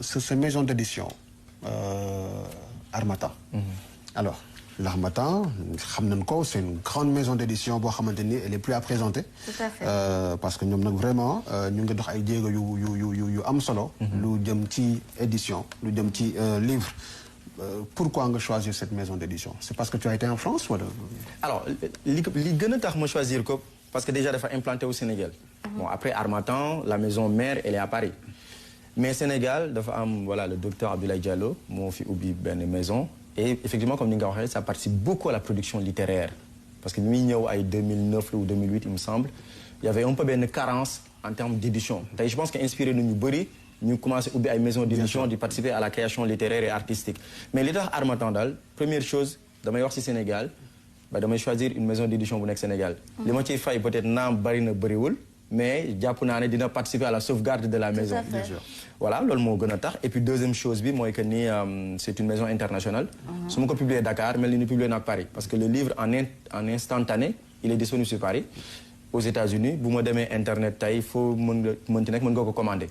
C'est une maison d'édition, Harmattan. Alors, l'Harmattan, c'est une grande maison d'édition, elle est plus à présenter. Tout à fait. Parce que nous avons vraiment édition, livre. Pourquoi on a choisi cette maison d'édition? C'est parce que tu as été en France ou... Alors, je choisir parce que déjà, il faut implanter au Sénégal. Bon, après Harmattan, la maison mère, elle est à Paris. Mais Sénégal, voilà, le docteur Abdoulaye Diallo, mon fils Oubi Ben maison. Et effectivement, comme Ninga Ouahel, ça participe beaucoup à la production littéraire. Parce que en 2009 ou 2008, il me semble, il y avait un peu de carence en termes d'édition. Je pense qu'inspiré de nous, nous commençons à une maison d'édition, de participer à la création littéraire et artistique. Mais l'État Harmattan, première chose, dans le Sénégal, je vais choisir une maison d'édition pour le Sénégal. Les moitiés failles peut-être n'ont pas mais Japonais dina participer à la sauvegarde de la maison. Voilà, c'est ce que. Et puis deuxième chose, c'est une maison internationale. Si je publie à Dakar, mais il est publié à Paris. Parce que le livre en instantané, il est disponible sur Paris. Aux États-Unis, vous me donnez Internet, il faut le commander.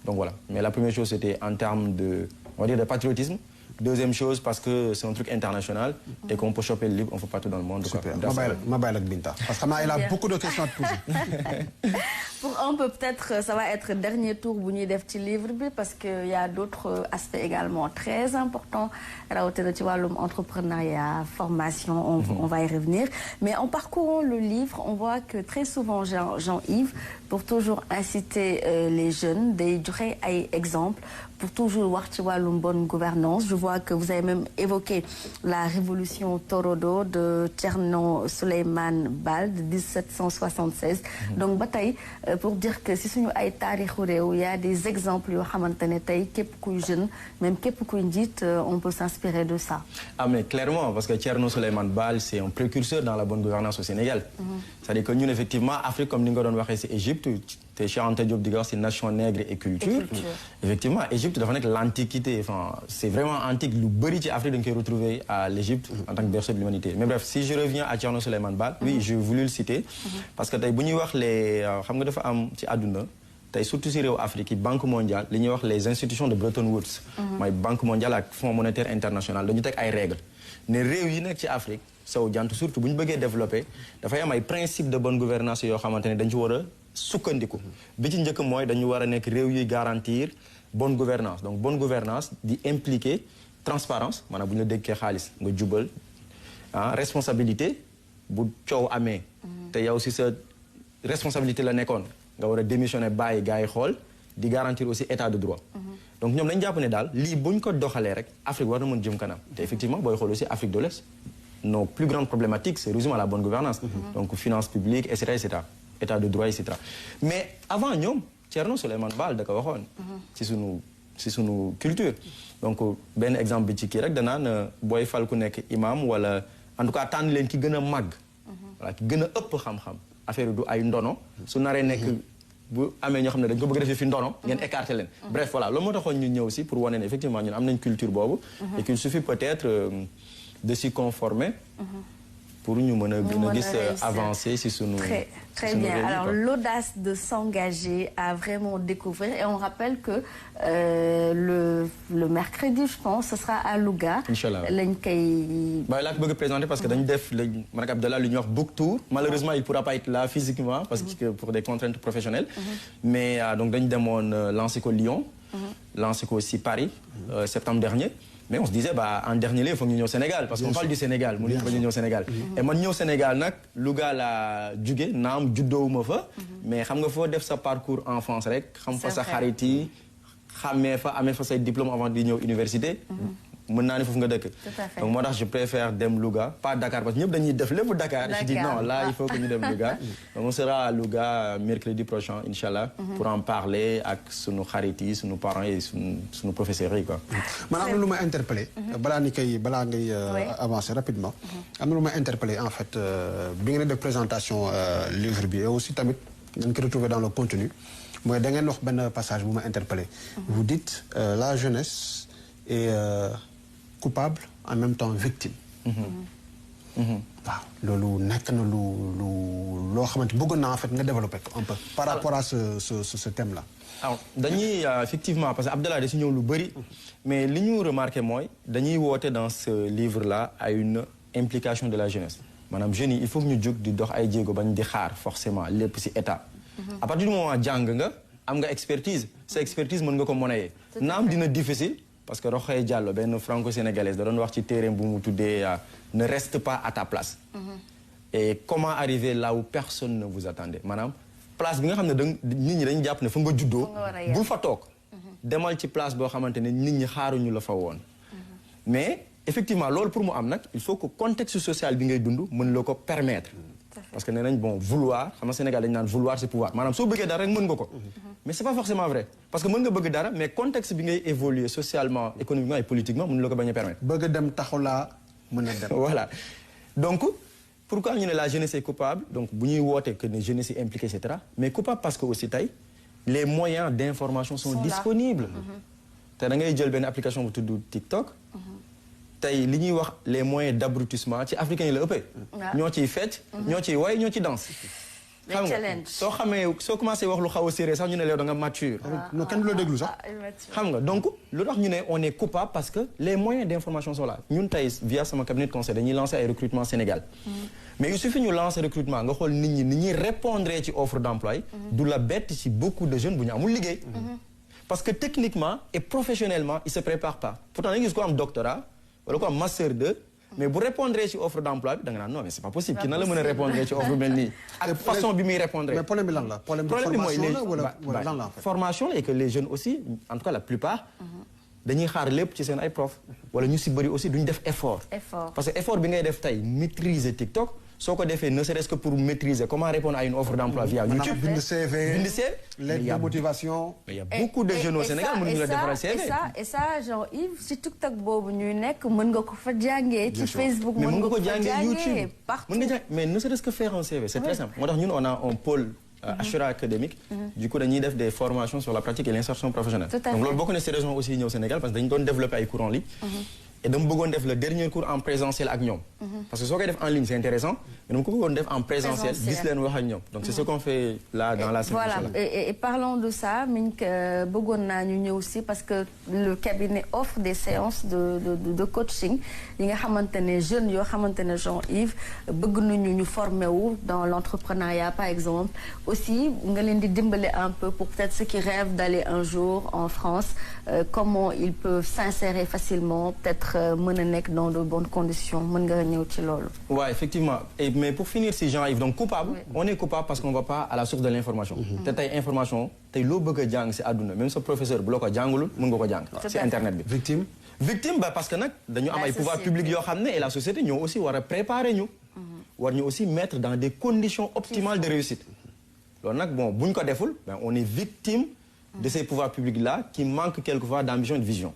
Donc voilà. Mais la première chose, c'était en termes de, on va dire, de patriotisme. Deuxième chose, parce que c'est un truc international et qu'on peut choper le livre, on ne fait pas tout dans le monde. Super. Binta. Parce qu'elle a beaucoup de questions à te poser. Pour un peu, peut-être, ça va être le dernier tour pour nous des petits livres, parce qu'il y a d'autres aspects également très importants. L'entrepreneuriat, formation, on va y revenir. Mais en parcourant le livre, on voit que très souvent, Jean-Yves, pour toujours inciter les jeunes, des exemples, pour toujours voir une bonne gouvernance. Je vois que vous avez même évoqué la révolution Torodo de Thierno Souleymane Baal de 1776. Donc, bataille, pour dire que si nous avons il y a des exemples, jeune, même on peut s'inspirer de ça. Ah, mais clairement, parce que Thierno Souleymane Baal, c'est un précurseur dans la bonne gouvernance au Sénégal. C'est-à-dire que nous, effectivement, Afrique, comme nous avons dit, c'est Égypte. C'est nation nègre et culture. Effectivement, Égypte, l'Antiquité, c'est vraiment antique. Le Buriti Afrique qu'on peut retrouver à l'Égypte en tant que berceau de l'humanité. Mais bref, si je reviens à Thierno Souleymane Baal, oui, j'ai voulu le citer. Parce que surtout si l'Afrique, Banque mondiale, les institutions de Bretton Woods, la Banque mondiale, le Fonds monétaire international, nous avons des règles. Les réunions en Afrique, surtout si nous voulons développer, il y a un principe de bonne gouvernance qui est sukkandiku bi ci njëkk mooy dañu war a nekk réew yuy garantir bonne gouvernance donc bonne gouvernance di impliquer transparence maanaam bu ñu la dénkee xaalis nga jubal responsabilité bu coow amee te yow si sa responsabilité la nekkoon nga war a démissionner bàyyi gars yi xool di garantir aussi état de droit donc ñoom lañ jàpp ne daal lii buñ ko doxalee rek Afrique war na mën jëm kanam te effectivement booy xool aussi Afrique de l'Est nos plus grandes problématiques c'est résumé à la bonne gouvernance donc finances publiques etc. État de droit, etc. Mais avant nous, Thierno Souleymane Baal da ko waxoon ci sunu culture. Donc ben exemple bi ci kii rek danaan booy fal ku nekk imam wala en tout cas tànn leen ki gën a màgg. Voilà ki gën a ëpp xam-xam affaire du ay ndono su naree nekk bu amee ñoo xam ne dañ ko bëgg a defee fi ndono ngeen écarté leen. Bref voilà loolu moo taxoon ñu ñëw aussi pour wane ne effectivement ñun am nañ culture boobu. Et qu'il suffit peut-être de s'y conformer. Pour nous avancer sur ce Très bien. Alors, l'audace de s'engager à vraiment découvrir. Et on rappelle que le mercredi, je pense, ce sera à Louga. Inch'Allah. Là, je peux présenter parce que dans l'Union Book Tour, malheureusement, il ne pourra pas être là physiquement parce que pour des contraintes professionnelles. Mais donc, nous avons lancé au Lyon, lancé aussi Paris, septembre dernier. Mais on se disait, en dernier lieu, il faut venir au Sénégal. Parce qu'on parle du Sénégal. Moi, je venir au Sénégal. Et moi, au Sénégal, Louga la jugé, naam judo ma fa. Mais xam nga fo def sa parcours enfance rek, xam fa sa xariti, xamé fa amé fa say diplôme avant di ñëw université. Mën naa ne foofu nga dëkk. Donc moi je préfère dem Louga, pas Dakar parce que ñëpp dañuy def lépp Dakar. Je dis non, là il faut que ñu dem Louga. Donc on sera à Louga mercredi prochain inchallah pour en parler avec sunu xarit yi, sunu parents et sunu professeurs yi quoi. Man am na lu ma interpellé balaa ngay avancer rapidement. Am na lu ma interpellé en fait bi ngeen def présentation livre bi et aussi tamit dañ ko retrouver dans le contenu. Mooy da ngeen wax benn passage bu ma interpellé. Vous dites la jeunesse est coupable, en même temps victime. waaw loolu nekk na loo xamante bëggoon naa en fait nga développé ko un peu par rapport à ce thème là. alors dañuy effectivement parce que Abdallah da si ñëw lu bëri mais li ñu remarqué mooy dañuy woote dans ce livre là à une implication de la jeunesse maanaam jeunes yi il faut que ñu jóg di dox ay jéego bañ di xaar forcément lépp si état. à partir du moment jàng nga am nga expertise sa expertise mën nga ko monnayer. naam dina difficile parce que Rokhaya Diallo benn franco-sénégalaise da doon wax ci téereem bu mu tuddee ne reste pas à ta place. et comment arriver là où personne ne vous attendait maanaam. place bi nga xam ne nit ñi dañu jàpp ne fa nga juddoo bul fa toog demal ci place boo xamante ne nit ñi xaaruñu la fa woon mais effectivement loolu pour mu am nag il faut que contexte social bi ngay dund mën la ko permettre parce que nee nañ bon vouloir xam nga Sénégal dañu naan vouloir c'est pouvoir maanaam soo bëggee dara rek mën nga ko mais c'est pas forcément vrai parce que mën nga bëgg dara mais contexte bi ngay évoluer socialement économiquement et politiquement mën la ko bañ a permettre bëgg dem taxulaa mën a dem voilà donc pourquoi ñu ne la jeunesse est coupable donc bu ñuy woote que ne jeunesse est impliquée et cetera mais coupable parce que aussi tey les moyens d'information sont disponibles te da ngay jël benn application bu tudd TikTok tey li ñuy wax les moyens d'abrutissement ci africains yi la ëppee ñoo ciy fecc ñoo ciy woy ñoo ciy danse xam nga soo commencé wax lu xaw a sérieux sax ñu ne léew da nga mature non kenn du la déglu sax xam nga donc lu tax ñu ne on est coupable parce que les moyens d'information sont là ñun tey via sama cabinet de conseil dañuy lancer ay recrutement Sénégal mais il suffit ñu lancer recrutement nga xool nit ñi ni ñuy répondre ci offre d'emploi du la bett ci beaucoup de jeunes bu ñu amul liggéey parce que techniquement et professionnellement ils se préparent pas pourtant da nga gis ko am doctorat wala ko am master 2 mais bu répondre ci offre d'emploi bi da nga naan non mais c'est pas possible ki na la mën a répondre ci offre mel nii ak façon bi muy répondre mais problème bi lan la problème de formation la wala lan la en fait formation la et que les jeunes aussi en tout cas la plupart dañuy xaar lépp ci seen ay prof wala ñu si bëri aussi duñ def effort parce que effort bi ngay def tey maîtriser TikTok soo ko defee ne serait-ce que pour maîtriser comment répondre à une offre d'emploi via YouTube bind CV lettre de motivation mais il y a beaucoup de jeunes au Sénégal mënuñu la defaral CV et ça Jean-Yves si TikTok boobu ñuy nekk mën nga ko fa jàngee ci Facebook mais mën nga ko jàngee YouTube partout mën nga jàng mais ne serait-ce que faire un CV c'est très simple moo tax ñun on a un pôle Ashura académique du coup dañuy def des formations sur la pratique et l'insertion professionnelle donc loolu bokk na ci raison aussi ñëw Sénégal parce que dañu doon développer ay cours en ligne et dama bëggoon def le dernier cours en présentiel ak ñoom parce que soo koy def en ligne c'est intéressant mais dama ko bëggoon def en présentiel gis leen wax ak ñoom donc c'est ce qu'on fait là dans la voilà et parlons de ça Mink bëggoon naa ñu ñëw aussi parce que le cabinet offre des séances de coaching yi nga xamante ne jeunes yoo xamante ne Jean-Yves bëgg nañu ñu former wu dans l'entrepreneuriat par exemple aussi nga leen di dimbale un peu pour peut-être ceux qui rêvent d'aller un jour en France comment ils peuvent s'insérer facilement peut-être mën a nekk dans de bonnes conditions mën nga ñëw ci loolu. Ouais, effectivement mais pour finir si Jean-Yves donc coupable on est coupable parce qu'on va pas à la source de l'information te tey information tey loo bëgg a jàng si àdduna même sa professeur bu la ko jàngalul mën nga ko jàng si internet bi victime parce que nag dañu am ay pouvoir public yoo xam ne et la société ñoo aussi war a préparer ñu war ñu aussi mettre dans des conditions optimales de réussite loolu nag bon bu ñu ko deful on est victime de ces pouvoirs publics là qui manquent quelquefois d'ambition et de vision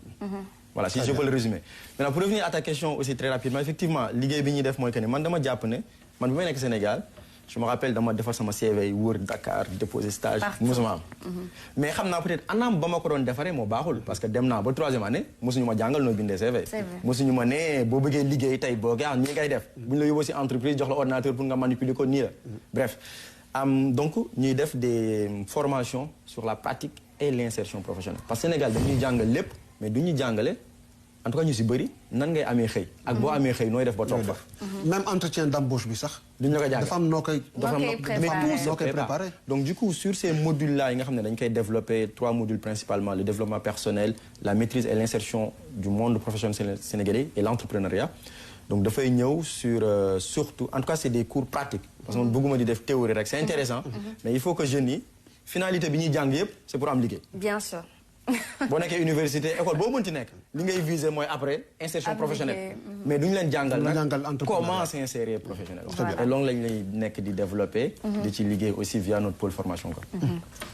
voilà si je peux le résumer maintenant pour revenir à ta question aussi très rapidement effectivement liggéey bi ñuy def mooy que ne man dama jàpp ne man bi may nekk Sénégal je me rappelle dama defar sama CV wër Dakar déposer stage mosuma am mais xam naa peut-être anam ba ma ko doon defaree moo baaxul parce que dem naa ba 3e année mosuñu ma jàngal noo bindee CV mosuñu ma ne boo bëggee liggéey tey boo gaa nii ngay def bu ñu la yóbboo si entreprise jox la ordinateur pour nga manipuler ko nii la bref donc ñuy def des formations sur la pratique et l'insertion professionnelle parce que Sénégal dañuy jàngal lépp mais du ñu jàngale en tout cas ñu si bëri nan ngay amee xëy ak boo amee xëy nooy def ba toog fa même entretien d'embauche bi sax duñu la ko jàng dafa am noo koy préparer donc du coup sur ces modules là yi nga xam ne dañ koy développer 3 modules principalement le développement personnel la maîtrise et l'insertion du monde professionnel sénégalais et l'entrepreneuriat donc dafay ñëw sur surtout en tout cas c'est des cours pratiques parce que man bëgguma di def théorie rek c'est intéressant mais il faut que jeunes yi finalité bi ñuy jàng yëpp c'est pour am liggéey bien sûr boo nekkee université école boo mënti nekk li ngay viser mooy après insertion professionnelle mais duñu leen jàngal nag comment s'insérer professionnellement et loolu lañ lay nekk di développer di ci liggéey aussi via notre pôle formation quoi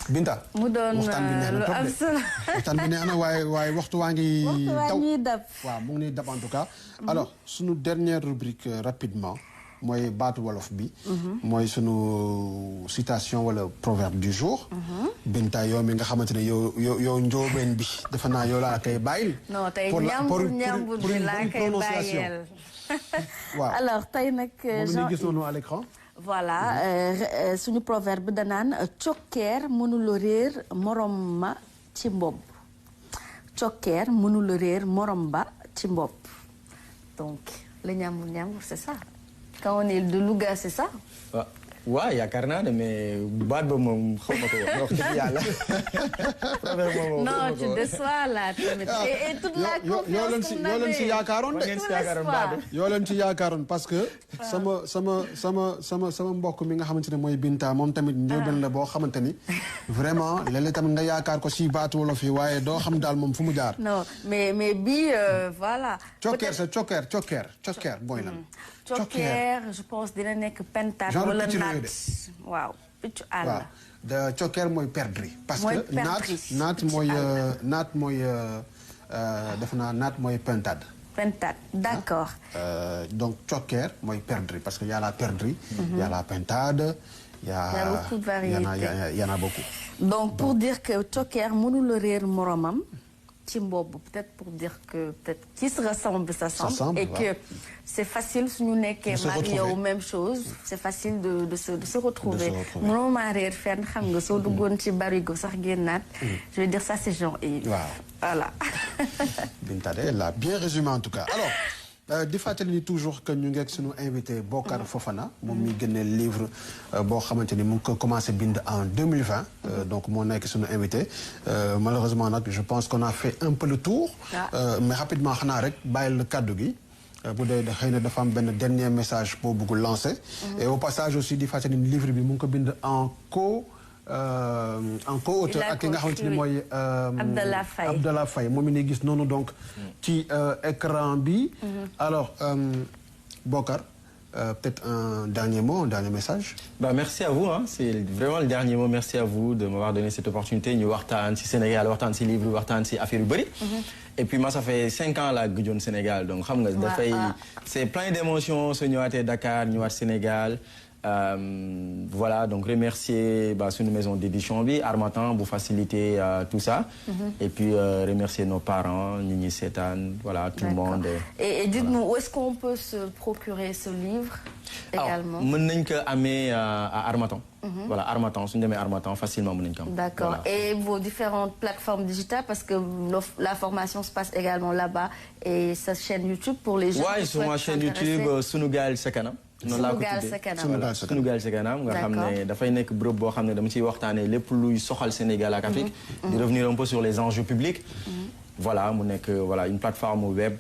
Binta mu doon lu am solo waxtaan bi neex na waaye waxtu waa ngi dab waaw mu ngi nii dab en tout cas alors sunu dernière rubrique rapidement mooy baatu wolof bi mooy sunu citation wala proverbe du jour Binta yow mi nga xamante ne yow njóobeen bi defe naa yow laa koy bàyyil non tey ñambur bi laa koy bàyyil waaw alors tey nag. moom gis noonu à l'écran. voilà suñu proverbe danaan cokkeer mënula réer morom ma ci mbob. cokkeer mënula réer morom ba ci mbob. donc le ñambur c'est ça. quand on est de Louga c'est ça. waaw yaakaar naa ne mais baat ba moom xaw ma ko wax dëgg yàlla. non tu déçois là tamit. et toute la confiance qu'on avait. yoo leen si yaakaaroon de. yoo leen si yaakaaroon parce que. sama mbokk mi nga xamante ne mooy Binta moom tamit njóobeen la boo xamante ni. vraiment léeg-léeg tamit nga yaakaar ko si baatu wolof yi waaye doo xam daal moom fu mu jaar. non mais bii voilà. cokkeer c'est cokkeer mooy lan. cokkeer je pense dina nekk pentade wala naat waaw piccu àll. waaw de cokkeer mooy perdrix. parce que naat mooy def naa naat mooy pentade. pentade d'accord. donc cokkeer mooy perdrix parce que y a la perdrix. y a la pentade. y a beaucoup de variétés. y en a beaucoup. donc pour dire que cokkeer mënul réer moromam. ci mbob peut-être pour dire que peut-être qui se ressemble s'assemble et que c'est facile suñu nekkee maag yow même chose c'est facile de se retrouver mënoo maa réer fenn xam nga soo duggoon ci barigo sax génnaat je veux dire ça c'est Jean-Yves voilà Binta de l'a bien résumé en tout cas alors di fàttali ni toujours que ñu ngi ak suñu invité Bocar Fofana moom mi génne livre boo xamante ni mu ngi ko commencé bind en 2020 donc moo nekk suñu invité malheureusement nag je pense qu'on a fait un peu le tour mais rapidement xanaa rek bàyyil la kàddu gi bu dee xëy na dafa am benn dernier message boo bëggul lancer et au passage aussi di fàttali ni livre bi mu ngi ko bind en co-auteur ak ki nga xamante ni mooy Abdallah Faye moom mi ni gis noonu donc ci écran bi alors Bocar peut-être un dernier mot un dernier message. Merci à vous c'est vraiment le dernier mot merci à vous de m'avoir donné cette opportunité ñu waxtaan ci Sénégal waxtaan ci livre waxtaan ci affaire yu bëri et puis moi ça fait 5 ans laa gëjoon Sénégal donc xam nga dafay c'est plein d'émotions su ñëwaatee Dakar ñëwaat Sénégal. Voilà donc remercier suñu maison d'édition bi Harmattan bu faciliter tout ça et puis remercier nos parents ñi ñuy seetaan voilà tout le monde et dites-nous où est-ce qu'on peut se procurer ce livre également mën nañ ko amee à Harmattan voilà Harmattan suñu demee Harmattan facilement mën nañ ko am d'accord et vos différentes plateformes digitales parce que la formation se passe également là-bas et sa chaîne YouTube pour les gens qui sur ma chaîne YouTube Sunugal sa kanam noonu laa ko tuddee Sunugal sa kanam nga xam ne dafay nekk bërëb boo xam ne dama ciy waxtaanee lépp luy soxal Sénégal ak Afrique di revenir un peu sur les enjeux publics voilà mu nekk voilà une plateforme web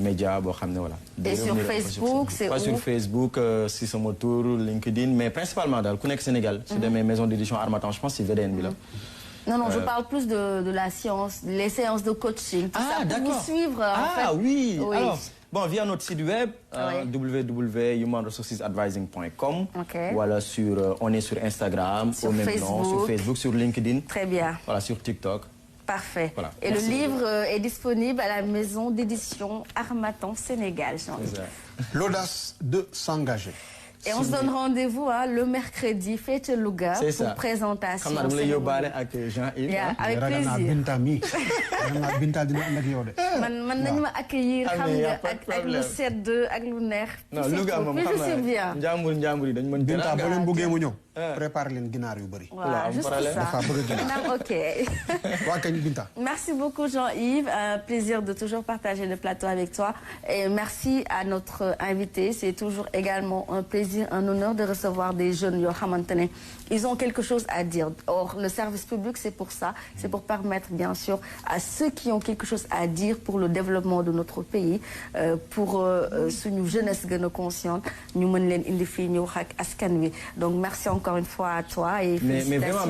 média boo xam ne voilà et sur Facebook c'est où sur Facebook si sama tour LinkedIn mais principalement daal ku nekk Sénégal su demee maison d'édition Harmattan je pense si VDN bi la non je parle plus de la science les séances de coaching tout ça pour nous suivre en fait oui alors via notre site web www.humanresourcesadvising.com voilà on est sur Instagram sur au même Facebook. nom sur Facebook sur LinkedIn très bien voilà sur TikTok parfait voilà. Et merci. Le livre est disponible à la maison d'édition Harmattan Sénégal l'audace de s'engager. Et on se donne rendez-vous le mercredi fête Louga pour présentation. xam naa dama lay yóbbaale ak Jean-Yves. avec plaisir Binta mi Binta dina ànd ak yow de. man nañu ma accueillir xam nga ak lu sedd ak lu neex. non Louga moom xam naa njàmbur yi dañu mën. Binta boo leen bëggee mu ñëw. préparé leen ginaar yu bëri. voilà juste ça dafa bëgg ginaar. ok. waa kañ Binta. merci beaucoup Jean-Yves un plaisir de toujours partager le plateau avec toi et merci à notre invité c'est toujours également un plaisir un honneur de recevoir des jeunes yoo xamante ne ils ont quelque chose à dire or le service public c'est pour ça c'est pour permettre bien sûr à ceux qui ont quelque chose à dire pour le développement de notre pays pour suñu jeunesse gën a consciente ñu mën leen indi fii ñu wax ak askan wi donc merci encore une fois à toi et félicitations.